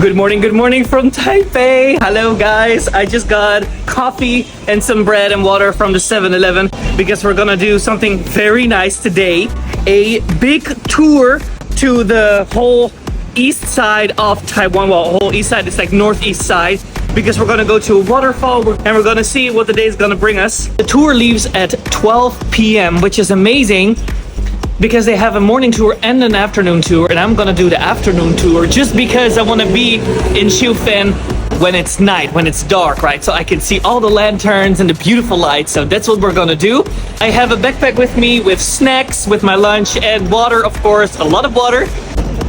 Good morning from Taipei. Hello guys, I just got coffee and some bread and water from the 7-Eleven because we're gonna do something very nice today. A big tour to the whole east side of Taiwan. Well, whole east side is like northeast side because we're gonna go to a waterfall and we're gonna see what the day is gonna bring us. The tour leaves at 12 p.m. which is amazing because they have a morning tour and an afternoon tour, and I'm gonna do the afternoon tour just because I want to be in SHIFEN when it's night, when it's dark, right? So I can see all the lanterns and the beautiful lights. So that's what we're gonna do. I have a backpack with me with snacks, with my lunch and water, of course, a lot of water.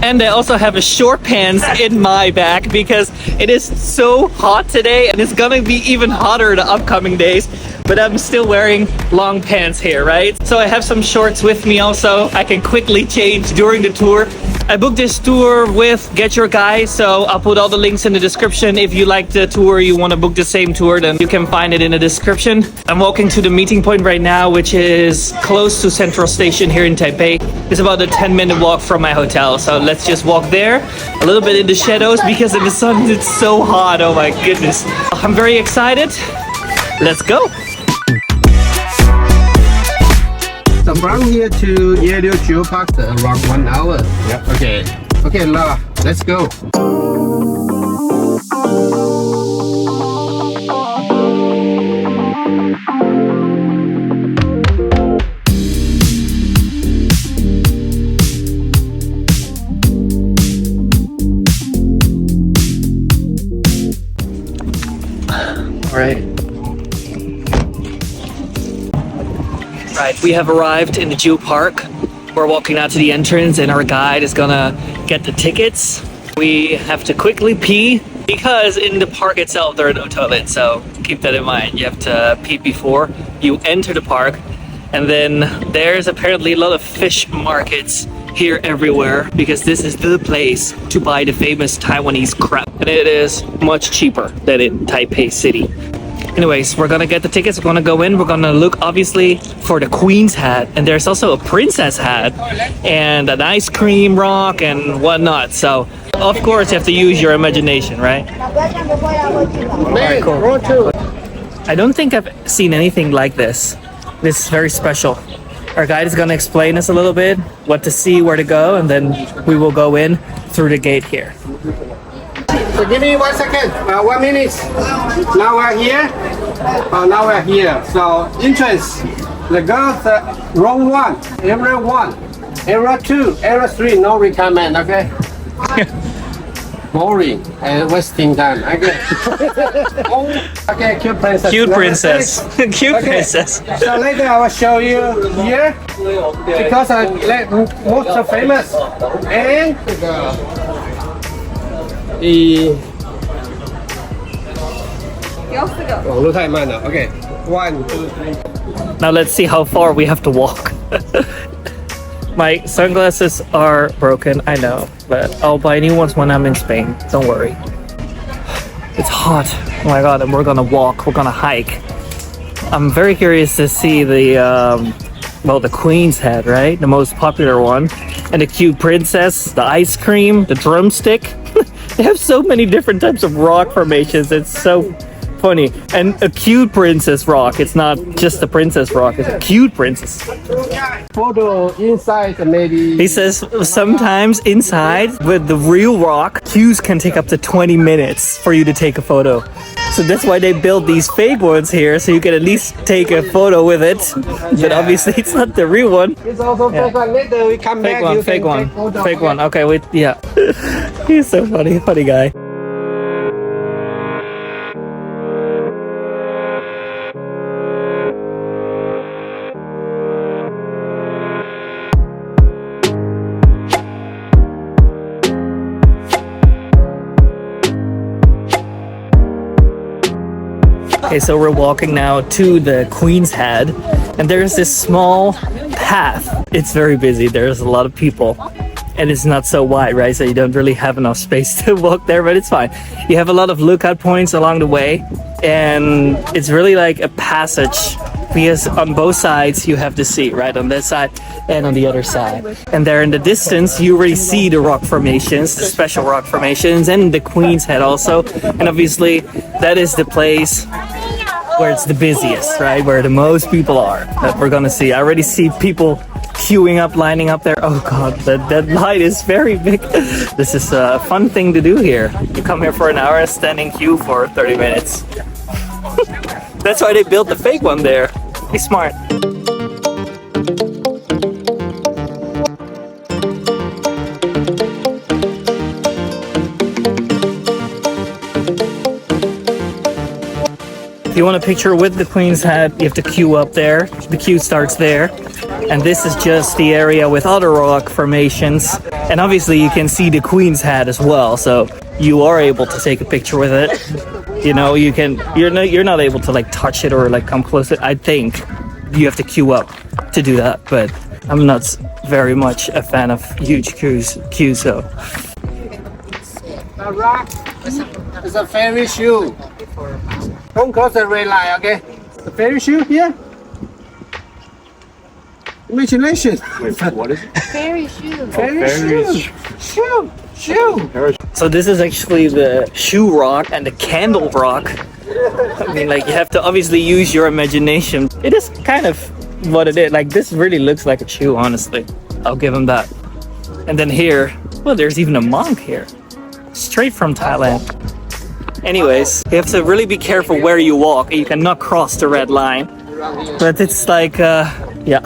And I also have a short pants in my bag because it is so hot today and it's gonna be even hotter the upcoming days. But I'm still wearing long pants here, right? So I have some shorts with me also. I can quickly change during the tour. I booked this tour with Get Your Guide, so I'll put all the links in the description. If you like the tour, you want to book the same tour, then you can find it in the description. I'm walking to the meeting point right now, which is close to Central Station here in Taipei. It's about a 10-minute walk from my hotel, so let's just walk there. A little bit in the shadows because in the sun it's so hot, oh my goodness. I'm very excited. Let's go. So from here to Yehli Geopark, around 1 hour. Yep. Okay, La, let's go. All right. Right, we have arrived in the Geopark. We're walking out to the entrance and our guide is gonna get the tickets. We have to quickly pee because in the park itself there are no toilets, so keep that in mind. You have to pee before you enter the park. And then there's apparently a lot of fish markets here everywhere because this is the place to buy the famous Taiwanese crab. And it is much cheaper than in Taipei City. Anyways, we're gonna get the tickets, we're gonna go in, we're gonna look obviously for the Queen's hat, and there's also a princess hat and an ice cream rock and whatnot. So of course you have to use your imagination, right? Alright, cool. I don't think I've seen anything like this. This is very special. Our guide is gonna explain us a little bit what to see, where to go, and then we will go in through the gate here. So give me 1 second, 1 minute. Now we're here. Now we're here. So entrance, the girls, row 1, area 1, area 2, area 3, no recommend, okay? Boring and wasting time, okay? Okay, cute princess. Cute princess. Cute Okay. princess. So later I will show you here because I like most famous and the 网络太慢了 Okay, 1, 2, 3. Now let's see how far we have to walk. My sunglasses are broken, I know, but I'll buy new ones when I'm in Spain. Don't worry. It's hot. Oh my god, and we're gonna walk, we're gonna hike. I'm very curious to see the the Queen's hat, right? The most popular one. And the cute princess, the ice cream, the drumstick. They have so many different types of rock formations. It's so funny. And a cute princess rock. It's not just a princess rock. It's a cute princess. Photo inside maybe. He says sometimes inside with the real rock, queues can take up to 20 minutes for you to take a photo. So that's why they build these fake ones here, so you can at least take a photo with it. But obviously it's not the real one. It's also fake one. Later we come back. Fake one. Okay, wait, yeah. He's so funny guy. Okay, so we're walking now to the Queen's Head, and there's this small path. It's very busy. There's a lot of people, and it's not so wide, right? So you don't really have enough space to walk there, but it's fine. You have a lot of lookout points along the way, and it's really like a passage because on both sides you have the sea, right? On that side and on the other side. And there in the distance, you already see the rock formations, the special rock formations, and the Queen's Head also. And obviously, that is the place where it's the busiest, right? Where the most people are that we're gonna see. I already see people queuing up, lining up there. Oh God, that light is very big. This is a fun thing to do here. You come here for an hour and stand in queue for 30 minutes. That's why they built the fake one there. Be smart. If you want a picture with the Queen's Head, you have to queue up there. The queue starts there. And this is just the area with other rock formations. And obviously you can see the Queen's Head as well. So you are able to take a picture with it. You know, you're not able to like touch it or like come close to it. I think you have to queue up to do that. But I'm not very much a fan of huge queues, so. The rock is a fairy shoe. Don't cross the red line, okay? The fairy shoe here. Imagination. Wait, what is it? Fairy shoe. Fairy shoe. Shoe. So this is actually the shoe rock and the candle rock. I mean, like, you have to obviously use your imagination. It is kind of what it is. Like, this really looks like a shoe, honestly. I'll give him that. And then here, well, there's even a monk here. Straight from Thailand. Anyways, you have to really be careful where you walk. You cannot cross the red line. But it's like, yeah,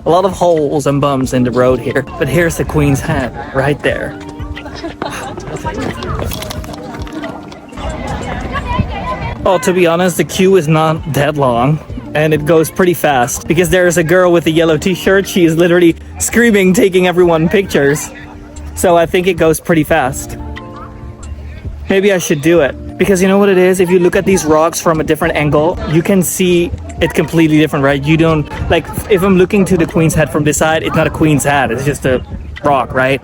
a lot of holes and bumps in the road here. But here's the Queen's Head right there. Oh, to be honest, the queue is not that long. And it goes pretty fast. Because there's a girl with a yellow t-shirt. She is literally screaming, taking everyone pictures. So I think it goes pretty fast. Maybe I should do it. Because you know what it is? If you look at these rocks from a different angle, you can see it completely different, right? You don't, like, if I'm looking to the Queen's Head from this side, it's not a Queen's Head, it's just a rock, right?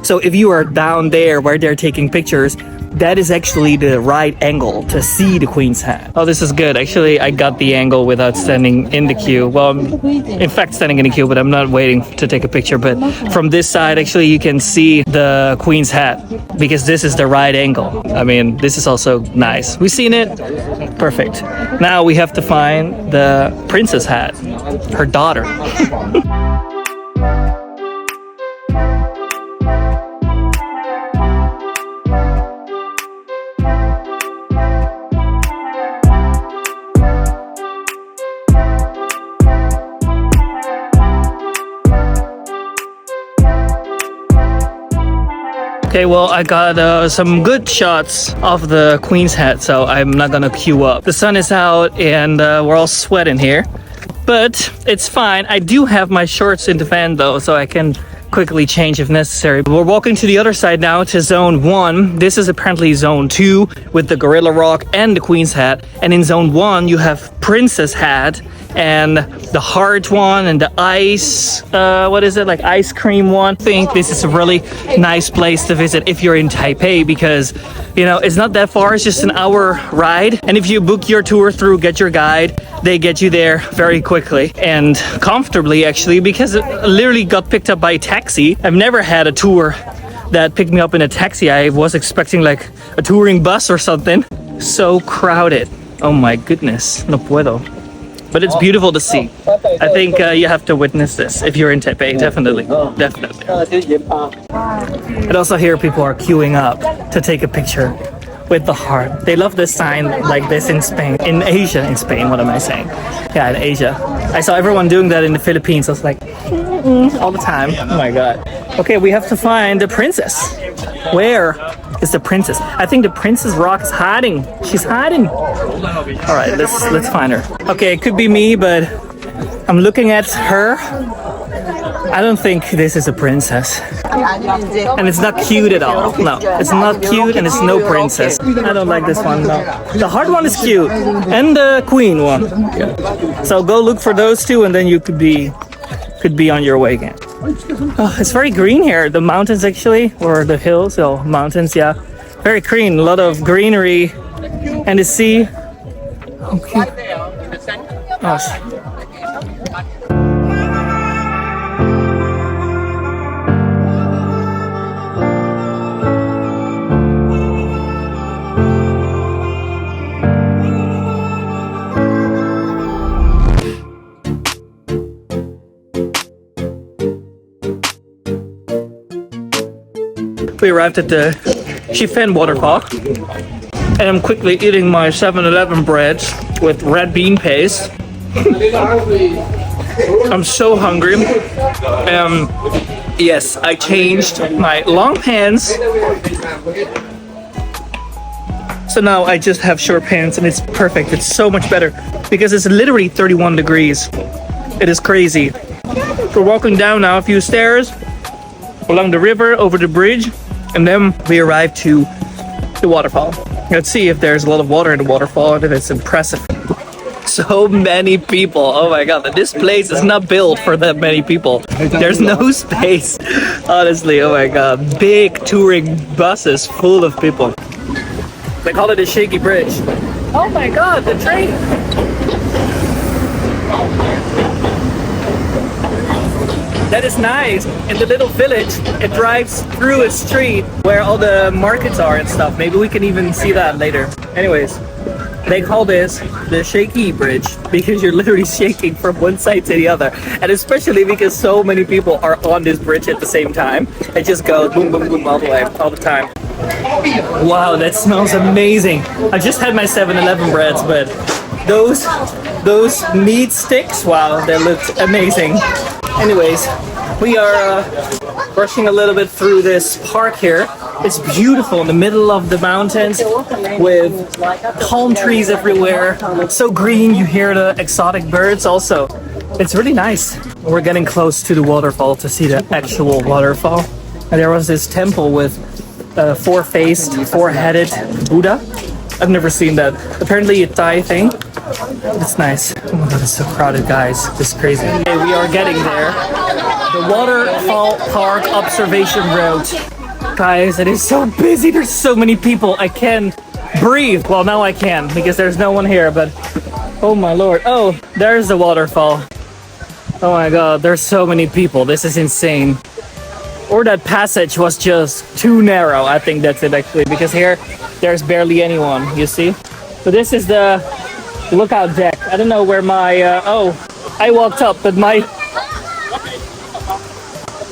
So if you are down there where they're taking pictures, that is actually the right angle to see the Queen's Head. Oh, this is good. Actually, I got the angle without standing in the queue. Well, I'm in fact standing in the queue, but I'm not waiting to take a picture. But from this side, actually, you can see the Queen's Head because this is the right angle. I mean, this is also nice. We've seen it. Perfect. Now we have to find the Princess Hat, her daughter. Okay, well, I got some good shots of the Queen's Head, so I'm not gonna queue up. The sun is out and we're all sweating here, but it's fine. I do have my shorts in the van though, so I can quickly change if necessary. We're walking to the other side now to zone 1. This is apparently zone 2 with the Gorilla Rock and the Queen's Head. And in zone 1 you have Princess Head and the heart one and the ice, what is it, like ice cream one. I think this is a really nice place to visit if you're in Taipei because, you know, it's not that far, it's just an hour ride. And if you book your tour through Get Your Guide, they get you there very quickly and comfortably actually, because it literally got picked up by a taxi. I've never had a tour that picked me up in a taxi. I was expecting like a touring bus or something. So crowded. Oh my goodness, no puedo. But it's beautiful to see. I think you have to witness this if you're in Taipei, definitely. And also here people are queuing up to take a picture with the heart. They love this sign like this in Spain. In Asia, in Spain, what am I saying? Yeah, in Asia. I saw everyone doing that in the Philippines. I was like, all the time. Oh my God. Okay, we have to find the princess. Where is the princess? I think the Princess Rock is hiding. She's hiding. All right, let's find her. Okay, it could be me, but I'm looking at her. I don't think this is a princess. And it's not cute at all. No, it's not cute and it's no princess. I don't like this one, no. The heart one is cute. And the queen one. So go look for those two and then you could be on your way again. Oh, it's very green here. The mountains actually, or the hills, or mountains, yeah. Very green, a lot of greenery. And the sea. Okay. We arrived at the SHIFEN Waterfall, and I'm quickly eating my 7-Eleven breads with red bean paste. I'm so hungry. Yes, I changed my long pants, so now I just have short pants, and it's perfect. It's so much better because it's literally 31 degrees. It is crazy. We're walking down now a few stairs along the river over the bridge, and then we arrive to the waterfall. Let's see if there's a lot of water in the waterfall and if it's impressive. So many people. Oh my god, this place is not built for that many people. There's no space. Honestly, oh my god. Big touring buses full of people. They call it a shaky bridge. Oh my god, the train. That is nice. In the little village, it drives through a street where all the markets are and stuff. Maybe we can even see that later. Anyways, they call this the shaky bridge because you're literally shaking from one side to the other. And especially because so many people are on this bridge at the same time. It just goes boom, boom, boom all the way, all the time. Wow, that smells amazing. I just had my 7-Eleven breads, but those meat sticks, wow, they looked amazing. Anyways, we are rushing a little bit through this park here. It's beautiful in the middle of the mountains with palm trees everywhere. It's so green, you hear the exotic birds also. It's really nice. We're getting close to the waterfall to see the actual waterfall. And there was this temple with four-faced, four-headed Buddha. I've never seen that. Apparently a Thai thing. It's nice. Oh my god, it's so crowded, guys. It's crazy. Okay, we are getting there. The Waterfall Park Observation Road. Guys, it is so busy. There's so many people. I can't breathe. Well, now I can because there's no one here, but oh my lord. Oh, there's the waterfall. Oh my god, there's so many people. This is insane. Or that passage was just too narrow. I think that's it actually, because here there's barely anyone, you see? So this is the lookout deck. I don't know where my I walked up, but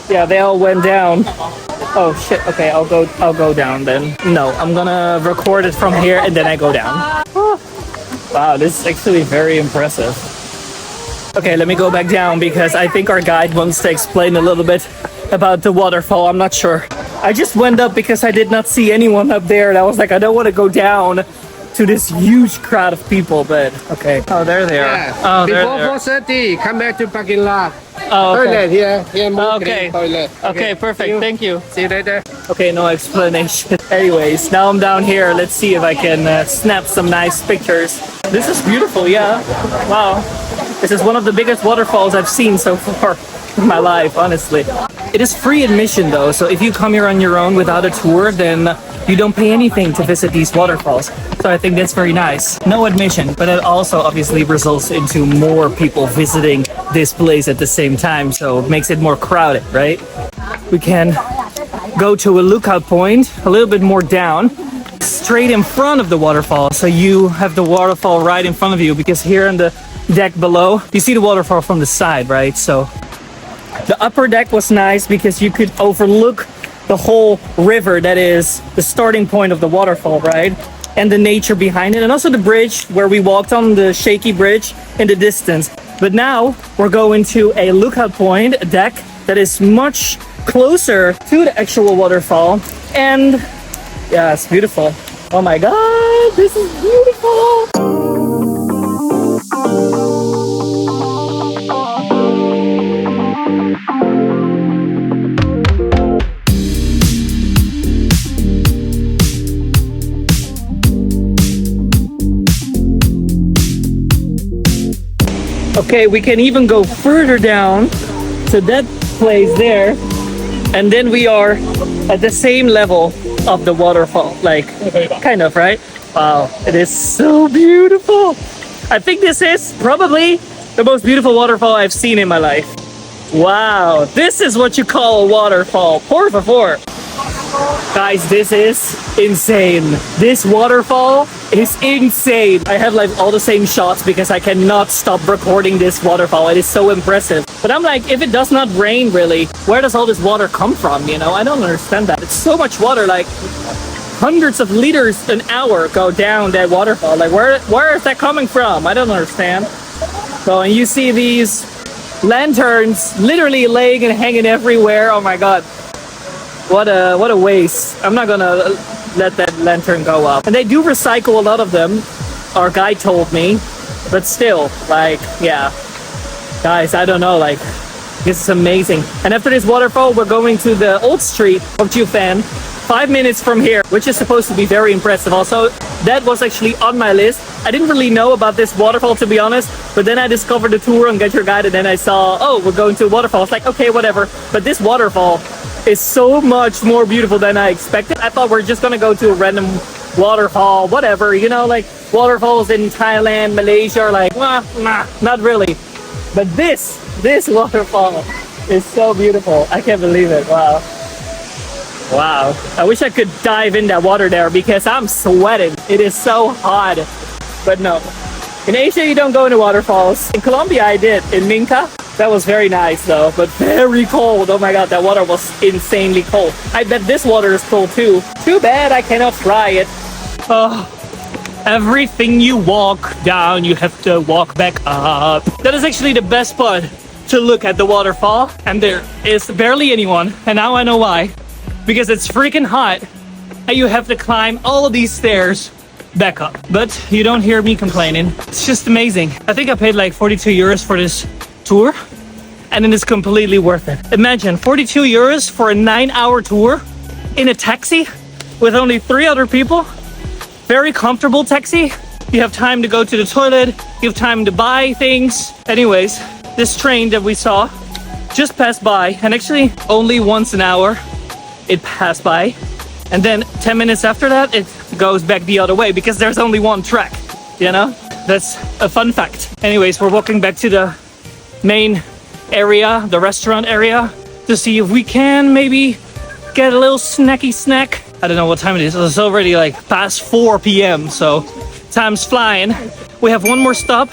yeah, they all went down. Oh shit, okay, I'll go down then. No, I'm gonna record it from here and then I go down. Wow, this is actually very impressive. Okay, let me go back down because I think our guide wants to explain a little bit about the waterfall. I'm not sure. I just went up because I did not see anyone up there, and I was like, I don't want to go down to this huge crowd of people, but okay. Oh, there they are. Yeah. Oh, Before 4:30, come back to parking lot. Oh, okay. Toilet here, more Okay. clean toilet. Okay, perfect. Thank you. See you later. Okay, no explanation. Anyways, now I'm down here. Let's see if I can snap some nice pictures. This is beautiful, yeah. Wow. This is one of the biggest waterfalls I've seen so far in my life, honestly. It is free admission though, so if you come here on your own without a tour, then you don't pay anything to visit these waterfalls. So I think that's very nice. No admission, but it also obviously results into more people visiting this place at the same time, so it makes it more crowded, right? We can go to a lookout point a little bit more down, straight in front of the waterfall, so you have the waterfall right in front of you, because here on the deck below, you see the waterfall from the side, right? So the upper deck was nice because you could overlook the whole river that is the starting point of the waterfall, right? And the nature behind it, and also the bridge where we walked on, the shaky bridge in the distance. But now we're going to a lookout point, a deck that is much closer to the actual waterfall, and yeah, it's beautiful. Oh my god, this is beautiful. Okay, we can even go further down to that place there, and then we are at the same level of the waterfall, like kind of, right? Wow, it is so beautiful. I think this is probably the most beautiful waterfall I've seen in my life. Wow, this is what you call a waterfall. Por favor. Guys, this is insane. This waterfall is insane. I have like all the same shots because I cannot stop recording this waterfall. It is so impressive. But I'm like, if it does not rain really, where does all this water come from? You know, I don't understand that. It's so much water, like hundreds of liters an hour go down that waterfall. Like where is that coming from? I don't understand. So, and you see these lanterns literally laying and hanging everywhere. Oh my god. What a waste. I'm not gonna let that lantern go up. And they do recycle a lot of them, our guy told me, but still, like, yeah. Guys, I don't know, like, this is amazing. And after this waterfall, we're going to the old street of SHIFEN, 5 minutes from here, which is supposed to be very impressive. Also, that was actually on my list. I didn't really know about this waterfall, to be honest, but then I discovered the tour on Get Your Guide, and then I saw, oh, we're going to a waterfall. I was like, okay, whatever. But this waterfall is so much more beautiful than I expected. I thought we're just gonna go to a random waterfall, whatever, you know, like waterfalls in Thailand, Malaysia, are like, nah, not really. But this waterfall is so beautiful. I can't believe it. Wow. Wow. I wish I could dive in that water there because I'm sweating. It is so hot. But no. In Asia, you don't go into waterfalls. In Colombia, I did. In Minca. That was very nice though, but very cold. Oh my god, that water was insanely cold. I bet this water is cold too. Too bad I cannot try it. Oh, everything you walk down, you have to walk back up. That is actually the best spot to look at the waterfall, and there is barely anyone. And now I know why. Because it's freaking hot, and you have to climb all of these stairs back up. But you don't hear me complaining. It's just amazing. I think I paid like 42 euros for this tour, and it is completely worth it. Imagine 42 euros for a 9-hour tour in a taxi with only 3 other people. Very comfortable taxi. You have time to go to the toilet, you have time to buy things. Anyways, this train that we saw just passed by, and actually only once an hour it passed by, and then 10 minutes after that it goes back the other way because there's only one track, you know? That's a fun fact. Anyways, we're walking back to the main area, the restaurant area, to see if we can maybe get a little snacky snack. I don't know what time it is. It's already like past 4 p.m. so time's flying. We have one more stop,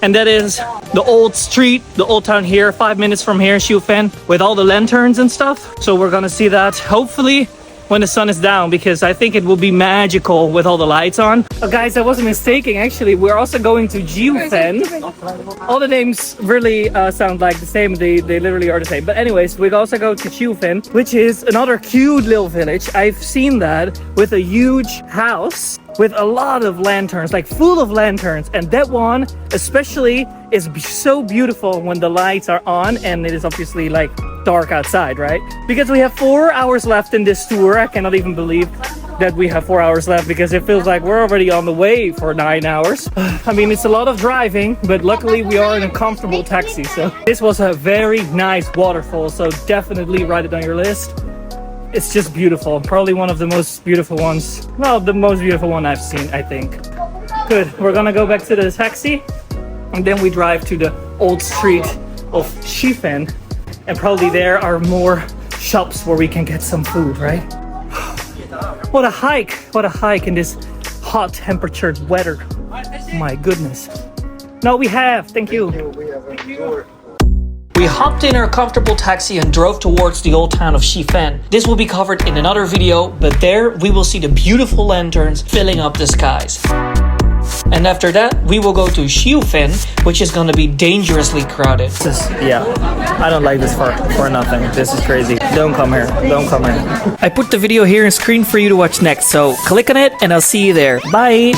and that is the old street, the old town here, 5 minutes from here, SHIFEN, with all the lanterns and stuff. So we're gonna see that hopefully when the sun is down, because I think it will be magical with all the lights on. Oh, guys, I wasn't mistaken. Actually, we're also going to SHIFEN. All the names really sound like the same. They literally are the same. But anyways, we also go to SHIFEN, which is another cute little village. I've seen that with a huge house with a lot of lanterns, like full of lanterns. And that one especially is so beautiful when the lights are on and it is obviously like dark outside, right? Because we have 4 hours left in this tour. I cannot even believe that we have 4 hours left because it feels like we're already on the way for 9 hours. I mean, it's a lot of driving, but luckily we are in a comfortable taxi. So this was a very nice waterfall, so definitely write it on your list. It's just beautiful. Probably one of the most beautiful ones. Well, the most beautiful one I've seen, I think. Good. We're gonna go back to the taxi, and then we drive to the old street of SHIFEN, and probably there are more shops where we can get some food, right? What a hike! What a hike in this hot temperatured weather. My goodness. No, we have. Thank you. Thank you. We hopped in our comfortable taxi and drove towards the old town of SHIFEN. This will be covered in another video, but there we will see the beautiful lanterns filling up the skies. And after that, we will go to SHIFEN, which is gonna be dangerously crowded. Yeah, I don't like this for nothing. This is crazy. Don't come here. Don't come here. I put the video here on screen for you to watch next, so click on it and I'll see you there. Bye!